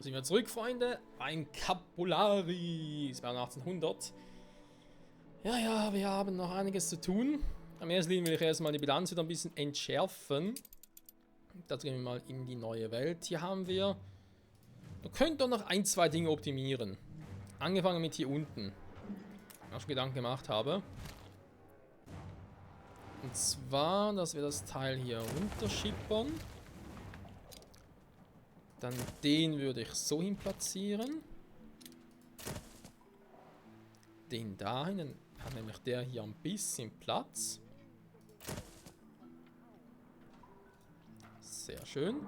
Sind wir zurück, Freunde? Ein Capularis bei 1800. Ja, wir haben noch einiges zu tun. Am ersten Linie will ich erstmal die Bilanz wieder ein bisschen entschärfen. Dazu gehen wir mal in die neue Welt. Hier haben wir... Da könnt ihr noch ein, zwei Dinge optimieren. Angefangen mit hier unten. Was ich schon Gedanken gemacht habe. Und zwar, dass wir das Teil hier runterschippern. Dann den würde ich so hin platzieren. Den dahin, dann hat nämlich der hier ein bisschen Platz. Sehr schön.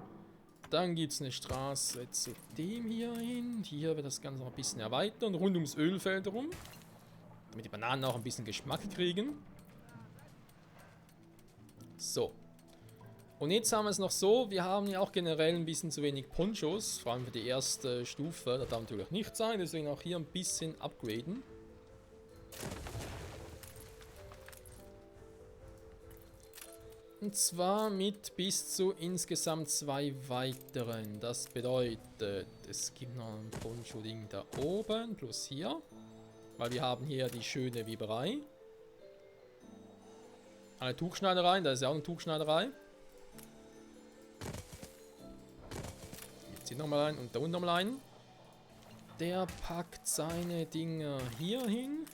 Dann gibt es eine Straße zu dem hier hin. Hier wird das Ganze noch ein bisschen erweitern, rund ums Ölfeld herum. Damit die Bananen auch ein bisschen Geschmack kriegen. So. Und jetzt haben wir es noch so, wir haben ja auch generell ein bisschen zu wenig Ponchos, vor allem für die erste Stufe. Das darf natürlich nicht sein, deswegen auch hier ein bisschen upgraden. Und zwar mit bis zu insgesamt 2 weiteren. Das bedeutet, es gibt noch ein Poncho-Ding da oben, plus hier. Weil wir haben hier die schöne Weberei. Eine Tuchschneiderei, da ist ja auch eine Tuchschneiderei. Jetzt hier nochmal ein und da unten nochmal ein. Der packt seine Dinger hier hin.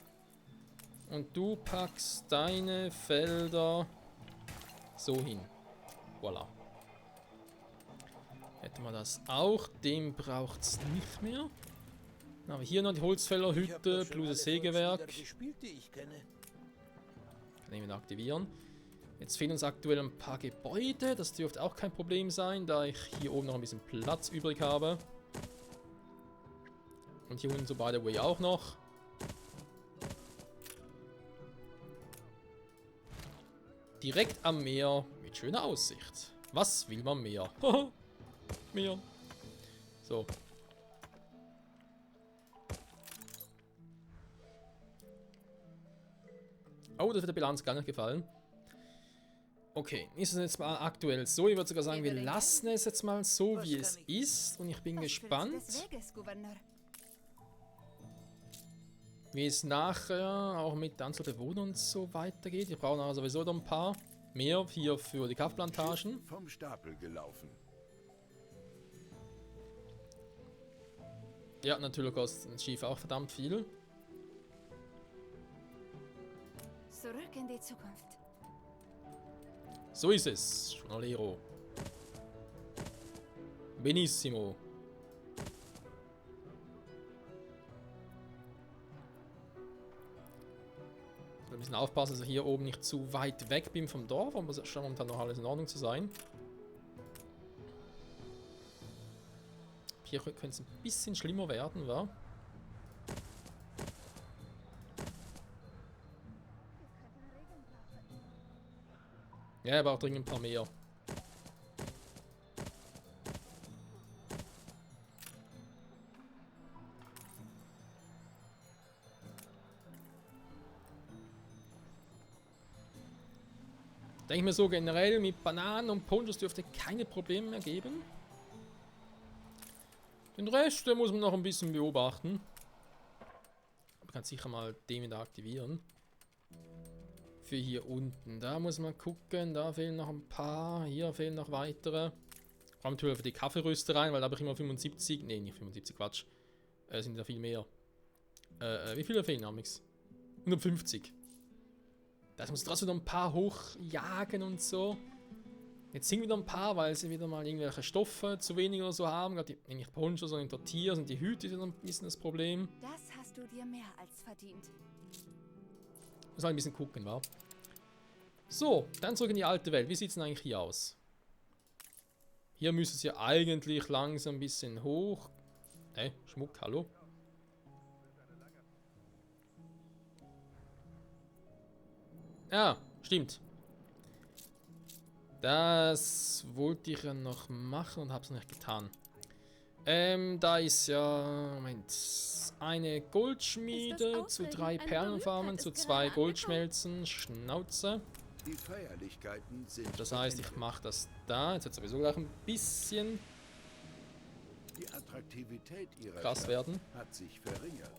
Und du packst deine Felder so hin. Voilà. Hätten wir das auch. Den braucht es nicht mehr. Dann haben wir hier noch die Holzfällerhütte plus das Sägewerk. Nehmen wir aktivieren. Jetzt fehlen uns aktuell ein paar Gebäude. Das dürfte auch kein Problem sein, da ich hier oben noch ein bisschen Platz übrig habe. Und hier unten so by the way auch noch. Direkt am Meer mit schöner Aussicht. Was will man mehr? Meer. So. Oh, das wird der Bilanz gar nicht gefallen. Okay, ist es jetzt mal aktuell so? Ich würde sogar sagen, wir lassen es jetzt mal so, wie es ist. Und ich bin gespannt, wie es nachher auch mit der Anzahl der Bewohner und so weitergeht. Wir brauchen aber sowieso noch ein paar mehr hier für die Kaffeeplantagen. Vom Stapel gelaufen. Ja, natürlich kostet ein Schiff auch verdammt viel. Zurück in die Zukunft. So ist es, Jonalero. Benissimo. Ein bisschen aufpassen, dass ich hier oben nicht zu weit weg bin vom Dorf, aber es scheint momentan noch alles in Ordnung zu sein. Hier könnte es ein bisschen schlimmer werden, wa? Ja, aber auch dringend ein paar mehr. Denke ich mir so generell, mit Bananen und Ponchos dürfte keine Probleme mehr geben. Den Rest, der muss man noch ein bisschen beobachten. Man kann sicher mal den wieder aktivieren. Für hier unten. Da muss man gucken, da fehlen noch ein paar, hier fehlen noch weitere. Vor allem natürlich für die Kaffeeröstereien, weil da habe ich immer 75, nee, nicht 75, Quatsch. Sind da viel mehr. Wie viele fehlen namens? 150. Das muss trotzdem noch ein paar hochjagen und so. Jetzt sind wieder ein paar, weil sie wieder mal irgendwelche Stoffe zu wenig oder so haben. Gerade nicht Ponchos, sondern Tortillas und die Hüte sind ein bisschen das Problem. Das hast du dir mehr als verdient. Muss halt ein bisschen gucken, wa? So, dann zurück in die alte Welt. Wie sieht es denn eigentlich hier aus? Hier müsste es ja eigentlich langsam ein bisschen hoch. Schmuck, hallo? Ja, stimmt. Das wollte ich ja noch machen und habe es nicht getan. Da ist ja, Moment, eine Goldschmiede zu 3 Perlenfarmen, zu 2 Goldschmelzen, Schnauze. Die Feierlichkeiten sind Das heißt, ich mache das da. Jetzt hat sowieso gleich ein bisschen. die Attraktivität ihrer krass Stadt werden. hat sich verringert.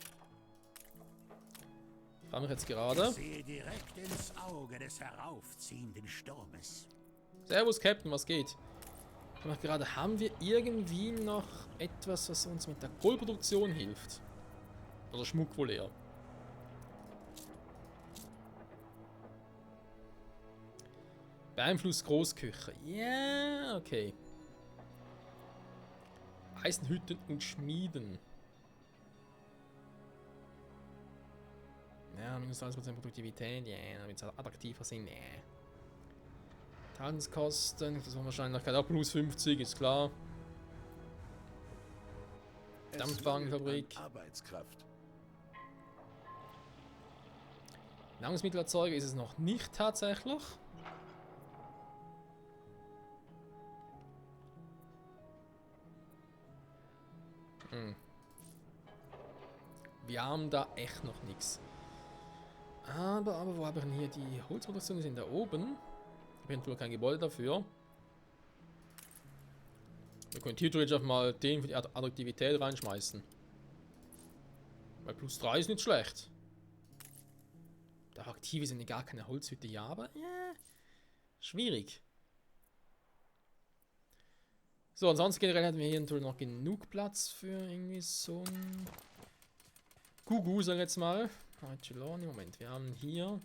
Ich frage mich jetzt gerade. Ich sehe direkt ins Auge des heraufziehenden Sturmes. Servus, Captain, was geht? Ich frage mich gerade, haben wir irgendwie noch etwas, was uns mit der Kohlproduktion hilft? Oder Schmuck wohl eher? Beeinflusst Großküche. Ja, okay. Eisenhütten und Schmieden. Ja, minus 30% Produktivität. Ja, damit es attraktiver sind. Ja. Tanzkosten, das war wahrscheinlich auch plus 50, ist klar. Es Dampfwagenfabrik. mangelt an Arbeitskraft. Nahrungsmittelerzeuger ist es noch nicht tatsächlich. Wir haben da echt noch nichts. Aber wo haben wir denn hier die Holzproduktion? Die sind da oben. Ich habe natürlich kein Gebäude dafür. Wir können hier theoretisch auch mal den für die Attraktivität reinschmeißen. Weil plus 3 ist nicht schlecht. Da aktive sind ja gar keine Holzhütte, ja, aber ja, schwierig. So, ansonsten generell hatten wir hier natürlich noch genug Platz für irgendwie so ein Gugu, sag ich jetzt mal. Moment, wir haben hier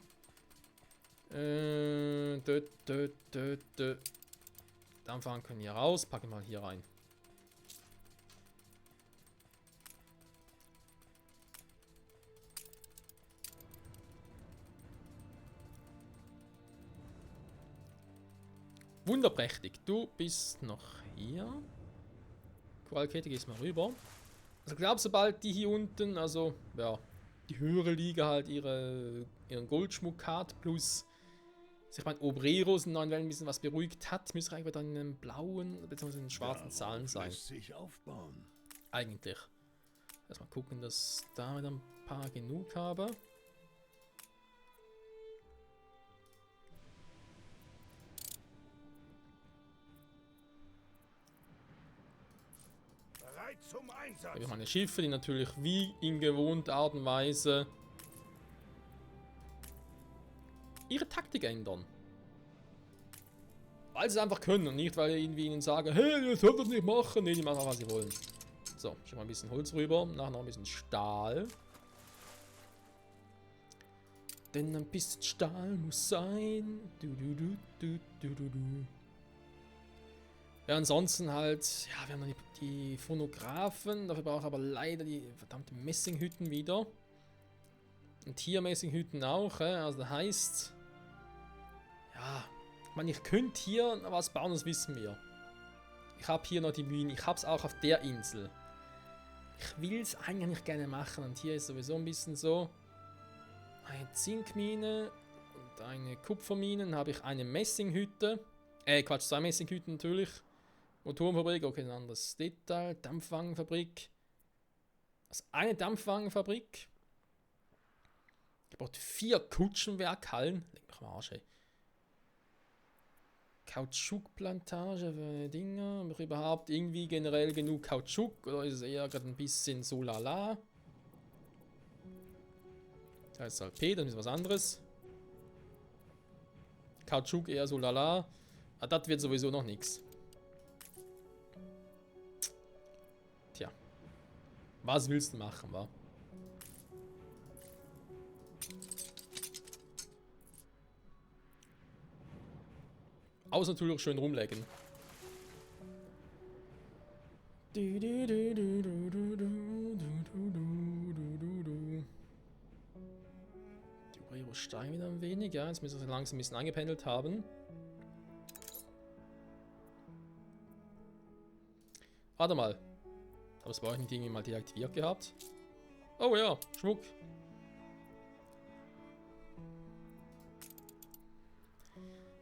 Dampfwagen können hier raus, packen wir mal hier rein. Wunderprächtig, du bist noch hier. Korallkette, gehst mal rüber. Also glaubst sobald die hier unten, also ja, die höhere Liga halt ihren Goldschmuck hat, plus sich mein Obreros in neuen Wellen ein bisschen was beruhigt hat, müsste eigentlich dann in den blauen bzw. in den schwarzen Zahlen sein. Lässt sich aufbauen. Eigentlich. Erstmal gucken, dass da wieder ein paar genug habe. Bereit zum Einsatz. Habe ich meine Schiffe, die natürlich wie in gewohnter Art und Weise ihre Taktik ändern. Weil sie es einfach können und nicht, weil ich irgendwie ihnen sage, hey, ihr sollt das nicht machen. Ne, die machen auch, was sie wollen. So, schon mal ein bisschen Holz rüber, nachher noch ein bisschen Stahl. Denn ein bisschen Stahl muss sein. Ja, ansonsten halt, ja, wir haben dann die Phonographen. Dafür brauche ich aber leider die verdammten Messinghütten wieder. Und hier Messinghütten auch, also das heißt, ja, ich meine, ich könnte hier was bauen, das wissen wir. Ich habe hier noch die Minen, ich habe es auch auf der Insel. Ich will es eigentlich gerne machen und hier ist sowieso ein bisschen so. Eine Zinkmine und eine Kupfermine, dann habe ich eine Messinghütte. Quatsch, 2 Messinghütten natürlich. Motorenfabrik, okay, ein anderes Detail. Dampfwagenfabrik. Also eine Dampfwagenfabrik. Ich brauche 4 Kutschenwerkhallen. Leg mich am Arsch, ey. Kautschukplantage für Dinger. Habe ich überhaupt irgendwie generell genug Kautschuk? Oder ist es eher gerade ein bisschen so lala? Das ist Salpet, das ist was anderes. Kautschuk eher so lala. Ah, das wird sowieso noch nichts. Tja. Was willst du machen, wa? Außer natürlich schön rumlegen. Die Obrero steigen wieder ein wenig, ja. Jetzt müssen wir langsam ein bisschen angependelt haben. Warte mal. Aber das war ich nicht irgendwie mal deaktiviert gehabt. Oh ja, Schmuck.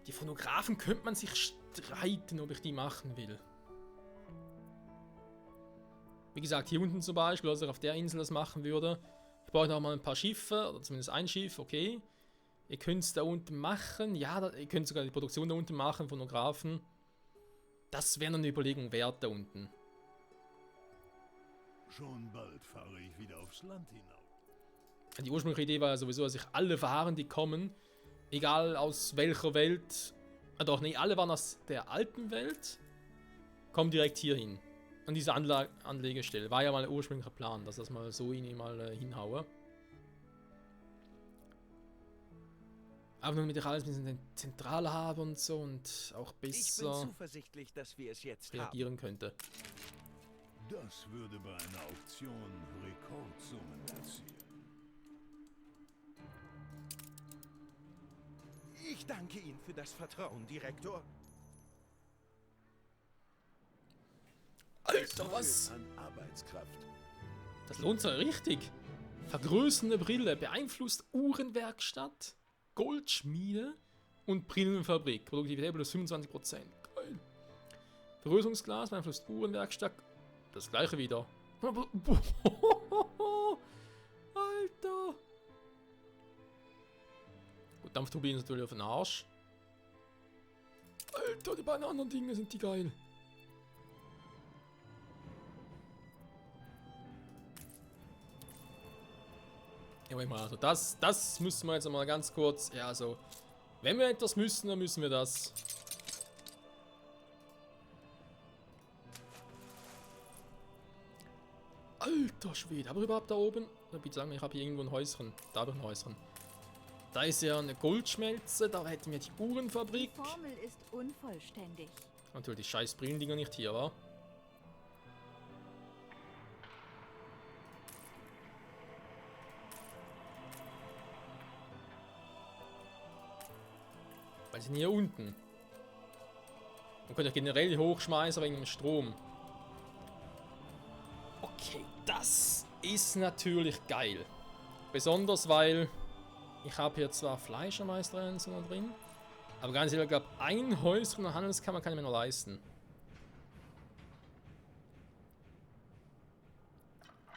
Die Phonographen könnte man sich streiten, ob ich die machen will. Wie gesagt, hier unten zum Beispiel, als ich auf der Insel das machen würde. Ich brauche noch mal ein paar Schiffe, oder zumindest ein Schiff, okay. Ihr könnt es da unten machen. Ja, ihr könnt sogar die Produktion da unten machen, Phonographen. Das wäre eine Überlegung wert da unten. Schon bald fahre ich wieder aufs Land hinaus. Die ursprüngliche Idee war ja sowieso, dass sich alle Waren, die kommen, egal aus welcher Welt, doch, nee, alle waren aus der alten Welt, kommen direkt hier hin. An diese Anlegestelle. War ja mal der ursprüngliche Plan, dass das mal so mal hinhaue. Aber nur damit ich alles ein bisschen zentral habe und so und auch Ich bin besser zuversichtlich, dass wir es jetzt reagieren könnte. Das würde bei einer Auktion Rekordsummen erzielen. Ich danke Ihnen für das Vertrauen, Direktor. Alter, was? An Arbeitskraft. Das lohnt sich richtig. Vergrößernde Brille beeinflusst Uhrenwerkstatt, Goldschmiede und Brillenfabrik. Produktivität plus 25%. Geil. Vergrößerungsglas beeinflusst Uhrenwerkstatt. Das gleiche wieder. Alter. Gut, Dampfturbinen ist natürlich auf den Arsch. Alter, die beiden anderen Dinge sind die geil. Ja, mal, also das müssen wir jetzt mal ganz kurz. Ja, also, wenn wir etwas müssen, dann müssen wir das. Alter Schwede, aber überhaupt da oben? Oder bitte sagen, ich habe hier irgendwo ein Häuschen. Da habe ich ein Häuschen. Da ist ja eine Goldschmelze, da hätten wir die Uhrenfabrik. Die Formel ist unvollständig. Natürlich die scheiß Brillendinger nicht hier, wa? Weil sie sind hier unten. Man könnte ja generell hochschmeißen wegen dem Strom. Okay, das ist natürlich geil. Besonders weil ich habe hier zwar Fleischermeister so drin, aber ganz ehrlich, ich glaube, ein Häuschen und Handelskammer kann ich mir noch leisten.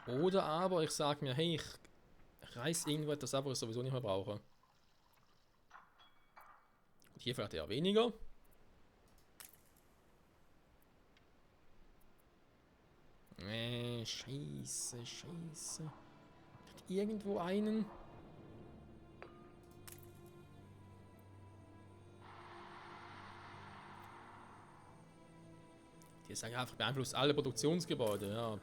Oder aber ich sage mir, hey, ich reiß irgendwo etwas ab, was ich sowieso nicht mehr brauche. Und hier vielleicht eher weniger. Scheiße, scheiße. Hat irgendwo einen? Die sagen einfach, beeinflusst alle Produktionsgebäude, ja.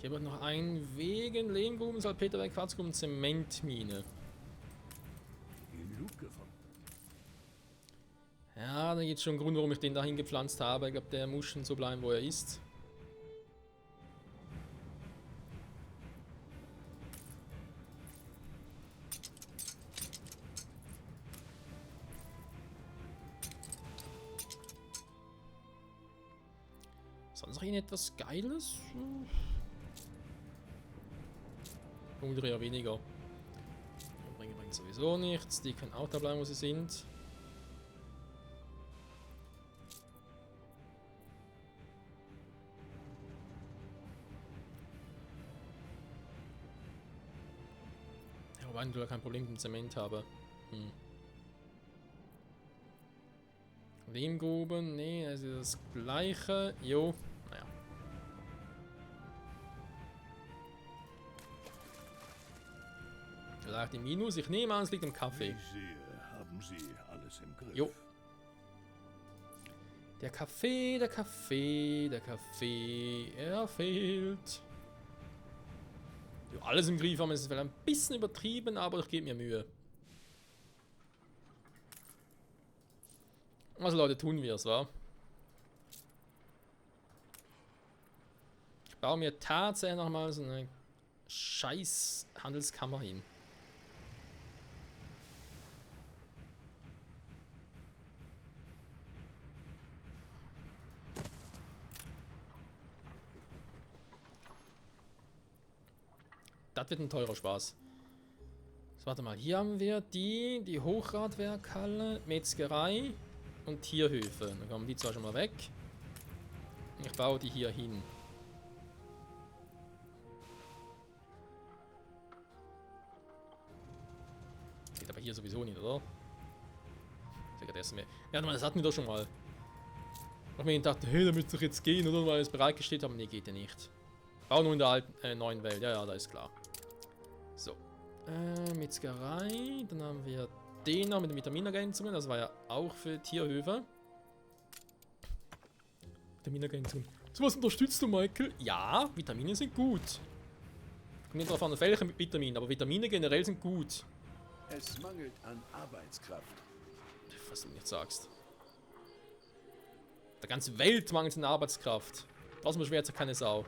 Hier wird noch ein wegen Lehmgruben, Salpeterwerk, Quarzgruben, Zementmine. Genug gefunden. Ja, da gibt es schon einen Grund, warum ich den dahin gepflanzt habe. Ich glaube, der muss schon so bleiben, wo er ist. Sonst noch irgendetwas Geiles? Oder eher weniger. Bringt sowieso nichts. Die können auch da bleiben, wo sie sind. Ja, wobei ich kein Problem mit dem Zement habe. Lehmgruben, nee, das ist das gleiche. Jo, naja. Vielleicht im Minus, ich nehme an, es liegt im Kaffee. Ich sehe, haben Sie alles im Griff. Jo. Der Kaffee, der Kaffee, der Kaffee, er fehlt. Jo, alles im Griff haben, ist vielleicht ein bisschen übertrieben, aber ich gebe mir Mühe. Also Leute, tun wir es, wa? Ich baue mir tatsächlich nochmal so eine scheiß Handelskammer hin. Das wird ein teurer Spaß. So, warte mal, hier haben wir die Hochradwerkhalle, Metzgerei und Tierhöfe. Dann kommen die zwar schon mal weg. Ich baue die hier hin. Geht aber hier sowieso nicht, oder? Ja, das hatten wir doch schon mal. Ich mir gedacht, hey, da müsste ich jetzt gehen, oder? Weil es bereitgestellt haben. Nee, geht ja nicht. Bau nur in der alten, neuen Welt. Ja, ja, da ist klar. So. Metzgerei. Dann haben wir den noch mit den Vitaminergänzungen. Das war ja auch für Tierhöfe. Vitaminergänzungen. So was unterstützt du, Michael? Ja, Vitamine sind gut. Kommt nicht darauf an, auf welche Vitamine, aber Vitamine generell sind gut. Es mangelt an Arbeitskraft. Was du nicht sagst. Der ganze Welt mangelt an Arbeitskraft. Das beschwert sich keine Sau.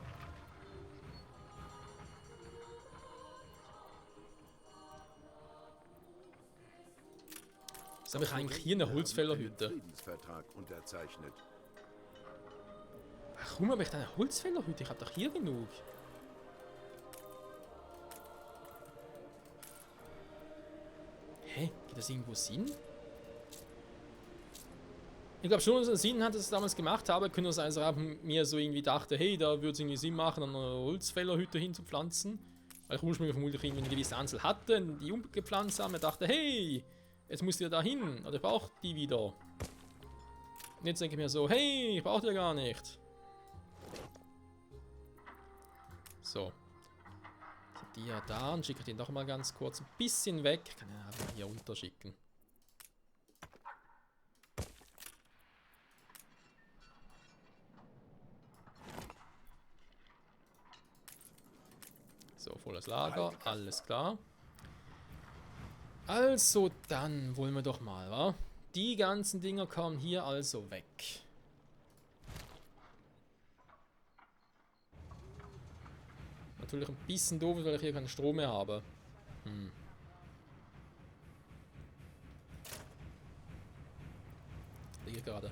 Was habe ich eigentlich hier eine Holzfällerhütte? Friedensvertrag unterzeichnet. Warum habe ich da eine Holzfällerhütte? Ich habe doch hier genug. Hä? Geht das irgendwo Sinn? Ich glaube schon, dass es Sinn hat, dass ich es damals gemacht habe. Können das also mir so irgendwie dachte, hey, da würde es irgendwie Sinn machen, eine Holzfällerhütte hinzupflanzen. Weil ich ursprünglich vermutlich irgendwie eine gewisse Anzahl hatte, die umgepflanzt haben. Ich dachte, hey, jetzt musst ihr da hin. Oder ich brauche die wieder. Und jetzt denke ich mir so, hey, ich brauche die ja gar nicht. So. Sind die ja da und schicke ich den doch mal ganz kurz ein bisschen weg. Ich kann ja einfach hier unterschicken. So, volles Lager, alles klar. Also, dann wollen wir doch mal, wa? Die ganzen Dinger kommen hier also weg. Natürlich ein bisschen doof, weil ich hier keinen Strom mehr habe. Hier gerade.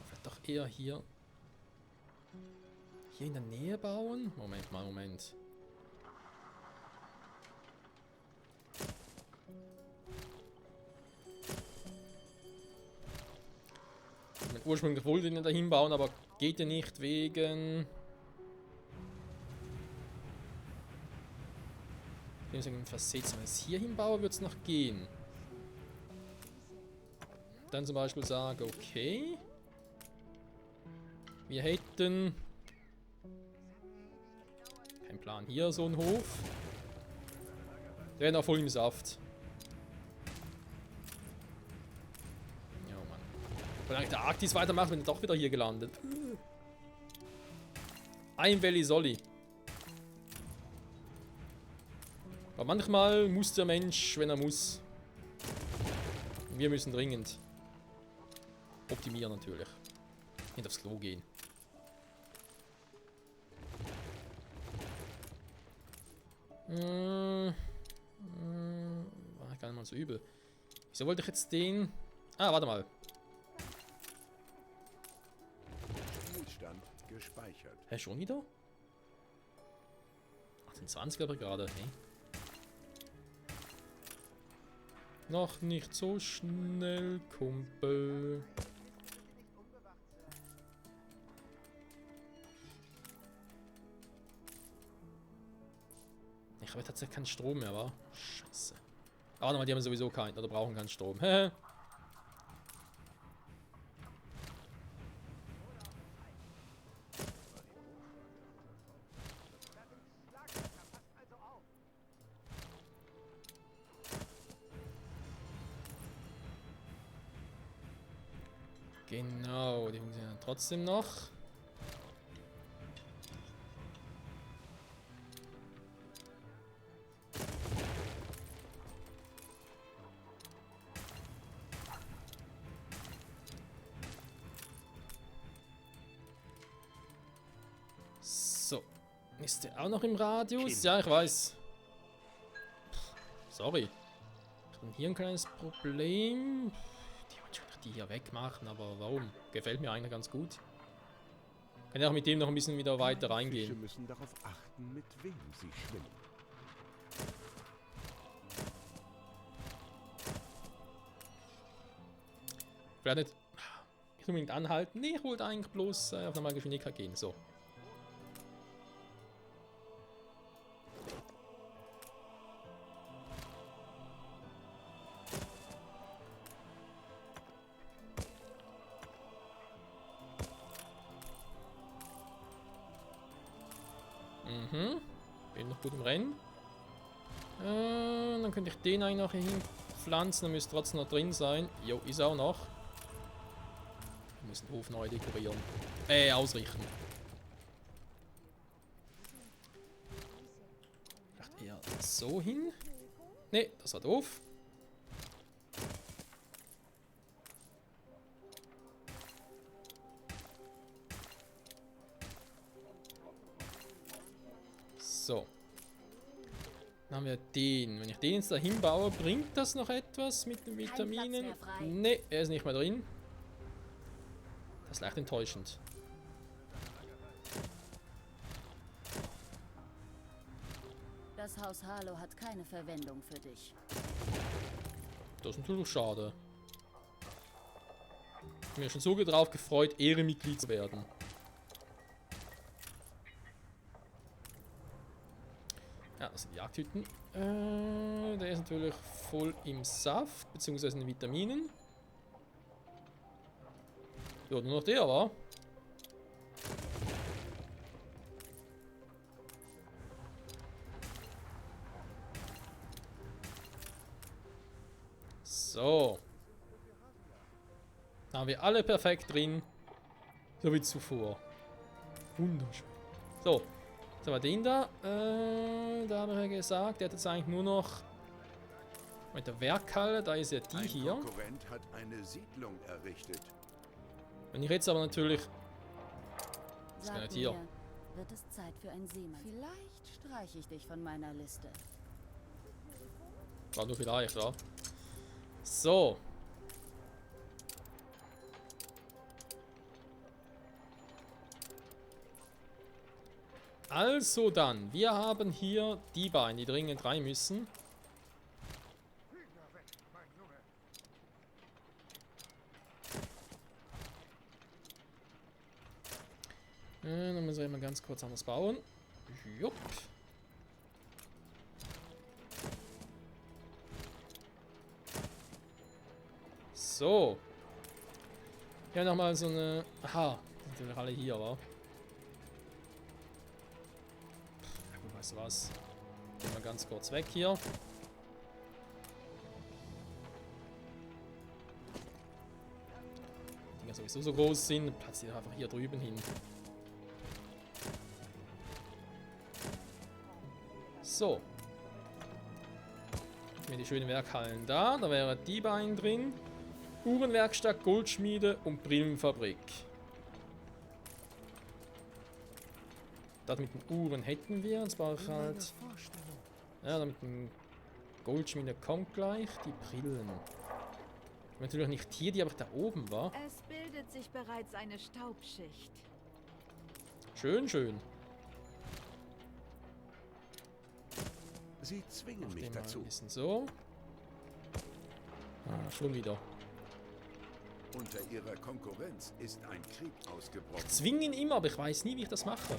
Vielleicht doch eher hier. Hier in der Nähe bauen? Moment mal, Moment. Ursprünglich wollte ich ihn dahin bauen, aber geht ja nicht wegen... Versetzt. Wenn ich es hier hinbaue, wird es noch gehen. Dann zum Beispiel sage, okay. Wir hätten... Kein Plan. Hier so ein Hof. Der wäre noch voll im Saft. Wenn eigentlich der Arktis weitermacht, bin ich doch wieder hier gelandet. Ein Valley Solly. Aber manchmal muss der Mensch, wenn er muss. Wir müssen dringend optimieren natürlich. Nicht aufs Klo gehen. War gar nicht mal so übel. Wieso wollte ich jetzt den... Ah, warte mal. Gespeichert. Hä, schon wieder? 28 aber gerade, hey. Noch nicht so schnell, Kumpel. Ich habe tatsächlich keinen Strom mehr, wa? Scheiße. Aber nochmal, die haben sowieso keinen, oder brauchen keinen Strom. Hä? Genau, die funktionieren trotzdem noch. So, ist der auch noch im Radius? Ja, ich weiß. Sorry. Ich habe hier ein kleines Problem. Die hier wegmachen, aber warum? Gefällt mir eigentlich ganz gut. Kann ja auch mit dem noch ein bisschen wieder weiter reingehen. Fische müssen darauf achten, mit wem sie schwimmen. Vielleicht nicht unbedingt anhalten. Nee, ich wollte eigentlich bloß auf normale Geschwindigkeit gehen. So. Mhm. Bin noch gut im Rennen. Dann könnte ich den eigentlich noch hier hinpflanzen. Dann müsste trotzdem noch drin sein. Jo, ist auch noch. Wir müssen den Hof neu dekorieren. Ausrichten. Vielleicht eher so hin. Ne, das war doof. So. Dann haben wir den. Wenn ich den jetzt dahin baue, bringt das noch etwas mit den Vitaminen? Ne, er ist nicht mehr drin. Das ist leicht enttäuschend. Das Haus Harlow hat keine Verwendung für dich. Das ist natürlich schade. Ich bin mir schon so drauf gefreut, Ehrenmitglied zu werden. Ja, das sind die Jagdhütten. Der ist natürlich voll im Saft, beziehungsweise in den Vitaminen. Ja, nur noch der, war. So. Da haben wir alle perfekt drin. So wie zuvor. Wunderschön. So. So, war den da. Da habe ich ja gesagt, der hat jetzt eigentlich nur noch mit der Werkhalle. Da ist ja die hier. Ein Konkurrent hat eine Siedlung errichtet. Wenn ich jetzt aber natürlich. Das Sag kann nicht hier. mir, wird es Zeit für ein Seemann? Vielleicht streiche ich dich von meiner Liste. War nur vielleicht, ja. So. Also dann, wir haben hier die beiden, die dringend rein müssen. Dann müssen wir mal ganz kurz anders bauen. Jupp. So. Hier nochmal so eine... Aha, die sind natürlich alle hier, wa? Ja gut, weißt du was? Gehen wir ganz kurz weg hier. Die Dinger sowieso so groß sind, platziere ich einfach hier drüben hin. So. Mit die schönen Werkhallen da. Da wäre die beiden drin. Uhrenwerkstatt, Goldschmiede und Brillenfabrik. Das mit den Uhren hätten wir. Jetzt brauche ich halt. Ja, damit den Goldschmiede kommt gleich. Die Brillen. Natürlich nicht hier, die aber da oben war. Es bildet sich bereits eine Staubschicht. Schön, schön. Sie zwingen Mach mich den mal dazu. ein bisschen so. Ah, schon wieder. Unter ihrer Konkurrenz ist ein Krieg ausgebrochen. Zwingen immer, aber ich weiß nie, wie ich das mache.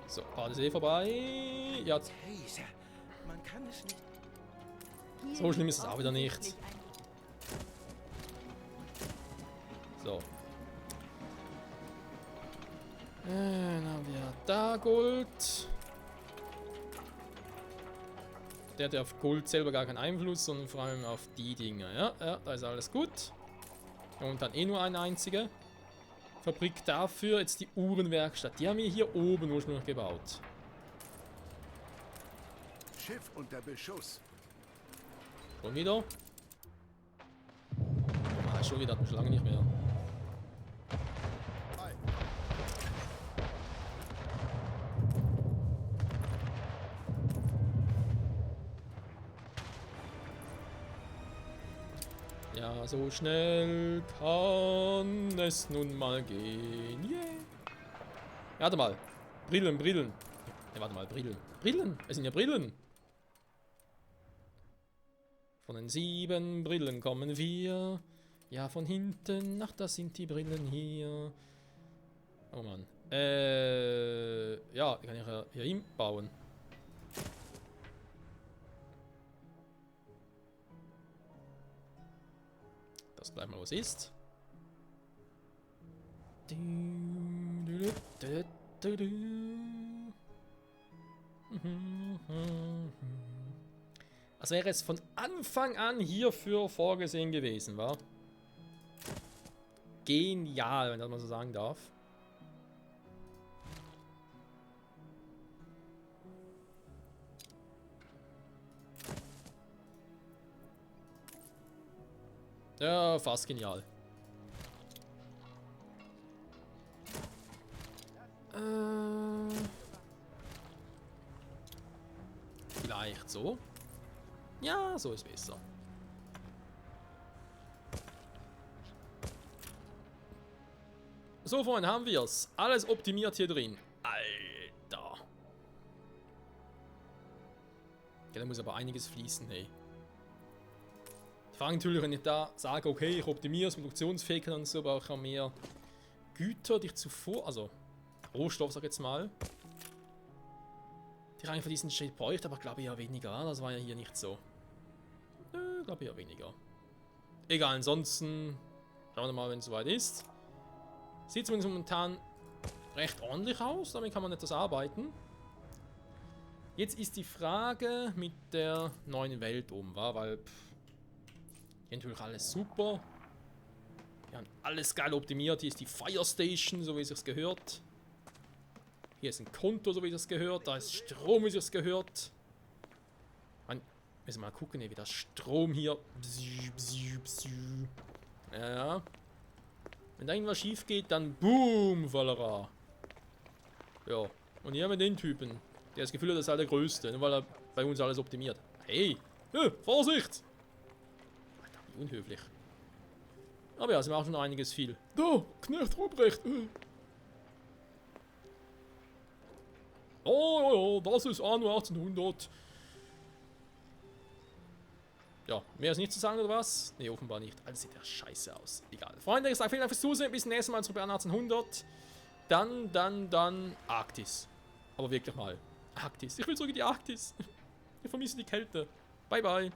So, Badesee vorbei. Ja, Käse. Man kann es nicht. Hier so schlimm ist es liegt auch wieder nicht. offensichtlich ein So. Dann haben wir da Gold. Der hat ja auf Gold selber gar keinen Einfluss, sondern vor allem auf die Dinge. Ja, ja, da ist alles gut. Und dann eh nur eine einzige Fabrik dafür. Jetzt die Uhrenwerkstatt. Die haben wir hier oben ursprünglich gebaut. Schiff unter Beschuss. Schon wieder. Ah, schon wieder, hat schon lange nicht mehr. Ja, so schnell kann es nun mal gehen. Yeah. Warte mal. Brillen, Brillen. Ne, warte mal, Brillen. Brillen? Es sind ja Brillen. Von den 7 Brillen kommen 4. Ja, von hinten. Ach, das sind die Brillen hier. Oh Mann. Ja, die kann ich ja hier hinbauen. Das bleibt mal, was ist. Als wäre es von Anfang an hierfür vorgesehen gewesen, wa? Genial, wenn das mal so sagen darf. Ja, fast genial. Vielleicht so. Ja, so ist besser. So, Freunde, haben wir es. Alles optimiert hier drin. Alter. Ja, da muss aber einiges fließen, hey. Die Frage natürlich, wenn ich da sage, okay, ich optimiere es, Produktionsfähigkeit und so, aber ich habe mehr Güter, die ich zuvor, also Rohstoff, sag ich jetzt mal, die rein für diesen Shade bräuchte, aber glaube ich ja weniger. Das war ja hier nicht so. Glaube ich ja weniger. Egal, ansonsten schauen wir mal, wenn es soweit ist. Sieht zumindest momentan recht ordentlich aus, damit kann man etwas arbeiten. Jetzt ist die Frage mit der neuen Welt weil hier natürlich alles super. Wir haben alles geil optimiert. Hier ist die Fire Station, so wie es sich gehört. Hier ist ein Konto, so wie es gehört. Da ist Strom, wie es gehört. Müssen wir mal gucken, wie das Strom hier. Ja. Wenn da irgendwas schief geht, dann boom, Vollera. Ja. Und hier haben wir den Typen. Der das Gefühl hat, das ist der Größte, nur weil er bei uns alles optimiert. Hey! Vorsicht! Alter, wie unhöflich. Aber ja, sie machen schon einiges viel. Da, Knecht Ruprecht. Oh, das ist Anno 1800. Ja, mehr ist nicht zu sagen, oder was? Ne, offenbar nicht. Alles sieht ja scheiße aus. Egal. Freunde, ich sage vielen Dank fürs Zusehen. Bis zum nächsten Mal zurück bei Anno 1800. Dann Arktis. Aber wirklich mal. Arktis. Ich will zurück in die Arktis. Ich vermisse die Kälte. Bye, bye.